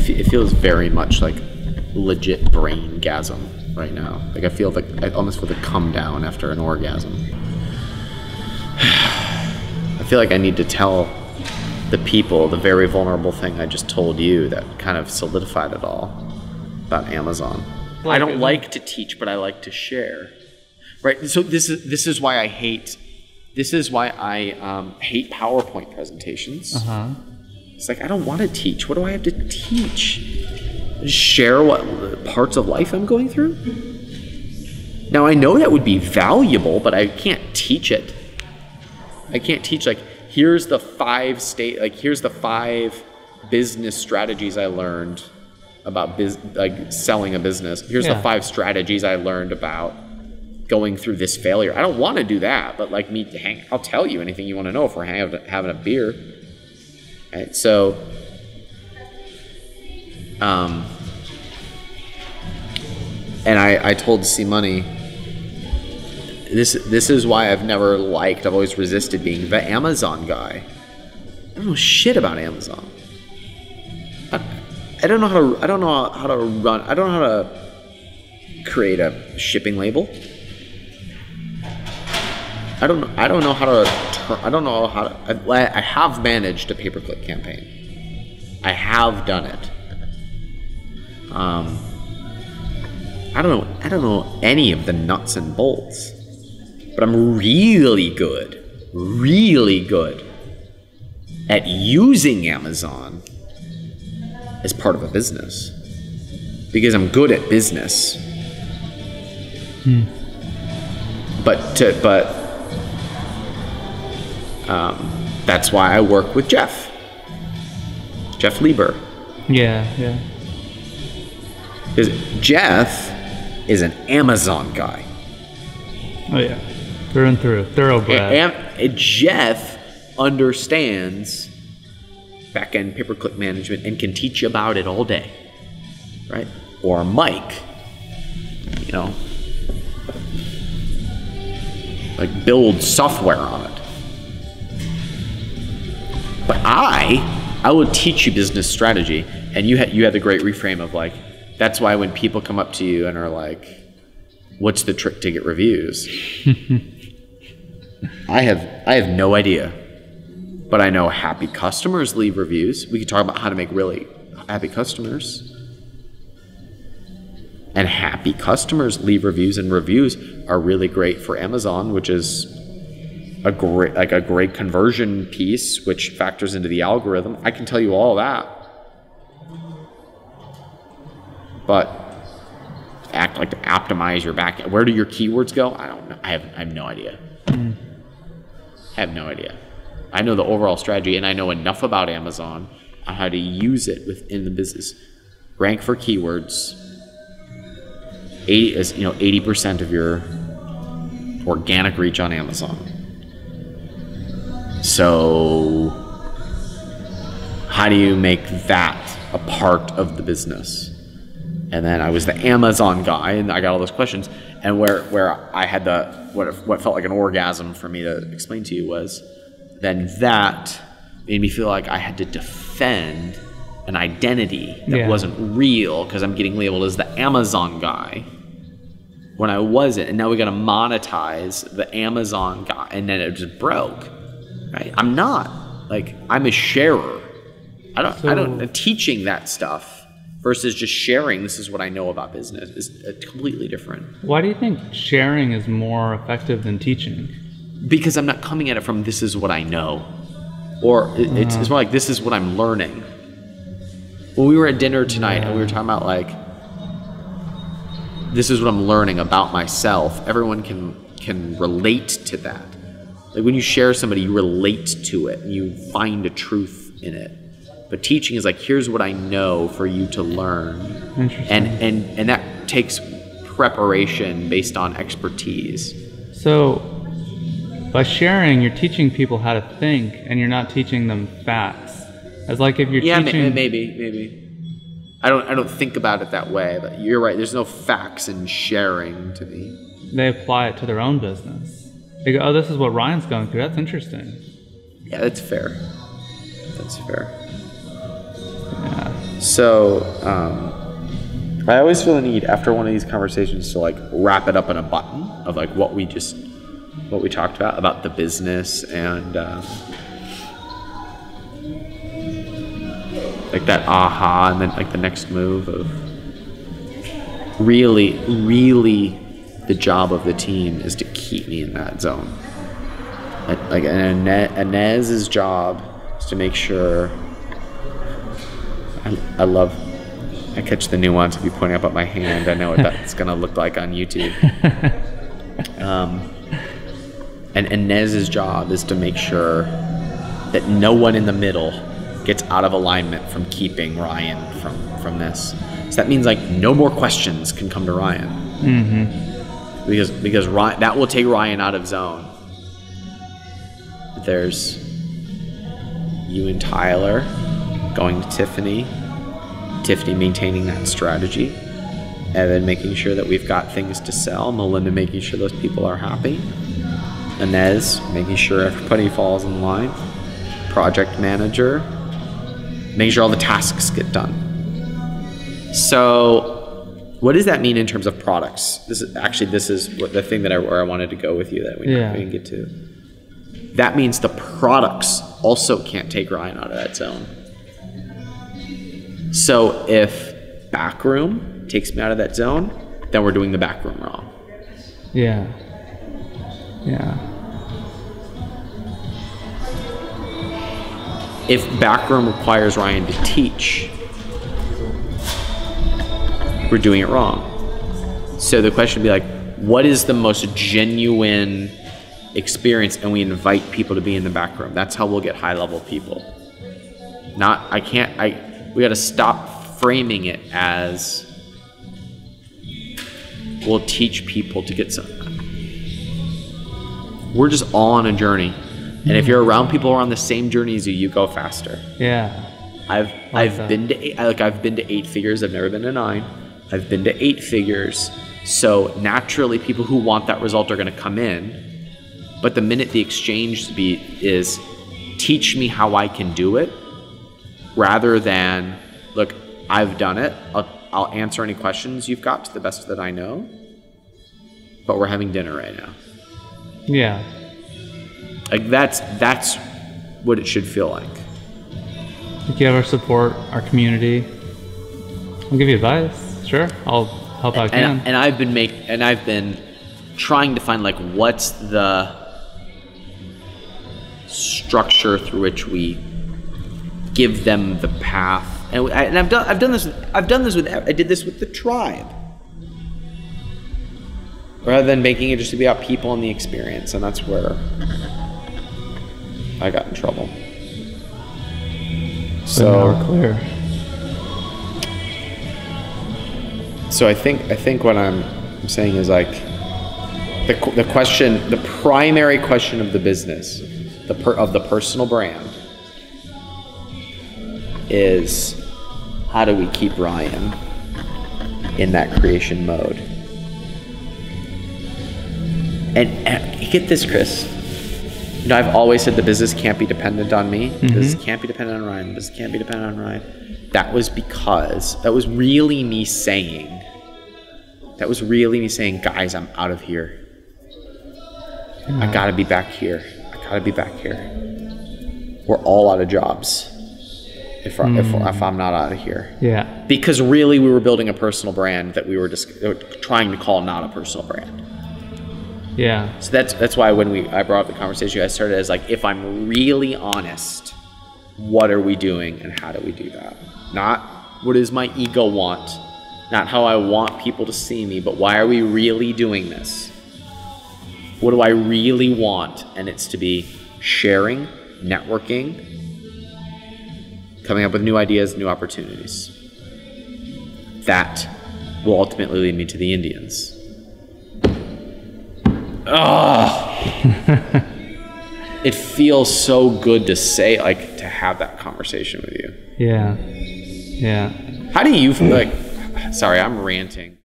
it feels very much like legit brain-gasm right now. Like I almost feel the come down after an orgasm. I feel like I need to tell the people the very vulnerable thing I just told you that kind of solidified it all about Amazon. I don't like to teach, but I like to share. Right? So this is why I hate hate PowerPoint presentations. It's like, I don't want to teach. What do I have to teach? Share what parts of life I'm going through? Now, I know that would be valuable, but I can't teach it. I can't teach, like, here's the 5 business strategies I learned about selling a business. Here's the 5 strategies I learned about going through this failure. I don't want to do that, but like I'll tell you anything you want to know if we're having a beer. Right? So, and I told C Money, this is why I've always resisted being the Amazon guy. I don't know shit about Amazon. I don't know how to create a shipping label. I have managed a pay-per-click campaign. I have done it. I don't know any of the nuts and bolts, but I'm really good at using Amazon as part of a business because I'm good at business. But that's why I work with Jeff Lieber. Yeah. Because Jeff is an Amazon guy. Oh yeah, through and through, thoroughbred. And Jeff understands back-end pay-per-click management and can teach you about it all day, right? Or Mike, like build software on it. But I will teach you business strategy, and you had the great reframe of like, that's why when people come up to you and are like, what's the trick to get reviews? I have no idea, but I know happy customers leave reviews. We could talk about how to make really happy customers. And happy customers leave reviews, and reviews are really great for Amazon, which is a great conversion piece, which factors into the algorithm. I can tell you all that. But like to optimize your back end. Where do your keywords go? I don't know. I have no idea. I have no idea. I know the overall strategy, and I know enough about Amazon on how to use it within the business. Rank for keywords. 80% of your organic reach on Amazon. So how do you make that a part of the business? And then I was the Amazon guy, and I got all those questions. And where I had what felt like an orgasm for me to explain to you was, then that made me feel like I had to defend an identity that wasn't real because I'm getting labeled as the Amazon guy when I wasn't. And now we got to monetize the Amazon guy, and then it just broke. Right? I'm not. Like, I'm a sharer. I'm teaching that stuff versus just sharing. This is what I know about business is completely different. Why do you think sharing is more effective than teaching?တဲ့I'm not coming at it from this is what I know, or it's more like this is what I'm learning. When we were at dinner tonight and we were talking about like, this is what I'm learning about myself, everyone can relate to that. Like when you share somebody, you relate to it and you find a truth in it. But teaching is like, here's what I know for you to learn. Interesting. And that takes preparation based on expertise. So by sharing, you're teaching people how to think, and you're not teaching them facts. As like if you're teaching... maybe. I don't think about it that way, but you're right. There's no facts in sharing to me. They apply it to their own business. They go, oh, this is what Ryan's going through. That's interesting. Yeah, that's fair. That's fair. Yeah. So I always feel the need after one of these conversations to like wrap it up in a button of like what we talked about the business and like that aha, and then like the next move of really the job of the team is to keep me in that zone. Like Inez's job is to make sure I catch the nuance of you pointing up at my hand. I know what that's gonna look like on YouTube. And Inez's job is to make sure that no one in the middle gets out of alignment from keeping Ryan from this. So that means like no more questions can come to Ryan. Mm-hmm. Because Ryan, that will take Ryan out of zone. There's you and Tyler going to Tiffany maintaining that strategy, and then making sure that we've got things to sell. Melinda making sure those people are happy. Inez making sure everybody falls in line. Project manager making sure all the tasks get done. So what does that mean in terms of products? This is what the thing where I wanted to go with you that we didn't get to. That means the products also can't take Ryan out of that zone. So if backroom takes me out of that zone, then we're doing the backroom wrong. Yeah. Yeah. If backroom requires Ryan to teach, we're doing it wrong. So the question would be like, what is the most genuine experience? And we invite people to be in the back room. That's how we'll get high level people. We got to stop framing it as we'll teach people to get something. We're just all on a journey. And if you're around people who are on the same journey as you, you go faster. Yeah. I've been to 8 figures. I've never been to 9. I've been to 8 figures. So naturally, people who want that result are going to come in. But the minute the exchange is teach me how I can do it, rather than look, I've done it. I'll answer any questions you've got to the best that I know. But we're having dinner right now. Yeah. Like that's what it should feel like. If you have our support, our community, I'll give you advice. Sure, I'll help out. And I've been trying to find like what's the structure through which we give them the path. And I did this with the tribe, rather than making it just to be about people and the experience. And that's where I got in trouble. So now we're clear. So I think what I'm saying is like the primary question of the business, of the personal brand, is how do we keep Ryan in that creation mode? And get this, Chris. You know, I've always said the business can't be dependent on me. The business can't be dependent on Ryan. The business can't be dependent on Ryan. That was really me saying, guys, I'm out of here. I gotta be back here. We're all out of jobs if I'm not out of here. Yeah. Because really we were building a personal brand that we were just trying to call not a personal brand. Yeah. So that's why when I brought up the conversation, I started as like, if I'm really honest, what are we doing and how do we do that? Not what does my ego want, not how I want people to see me, but why are we really doing this? What do I really want? And it's to be sharing, networking, coming up with new ideas, new opportunities. That will ultimately lead me to the Indians. It feels so good to say, like, to have that conversation with you. Yeah. How do you feel like, sorry, I'm ranting.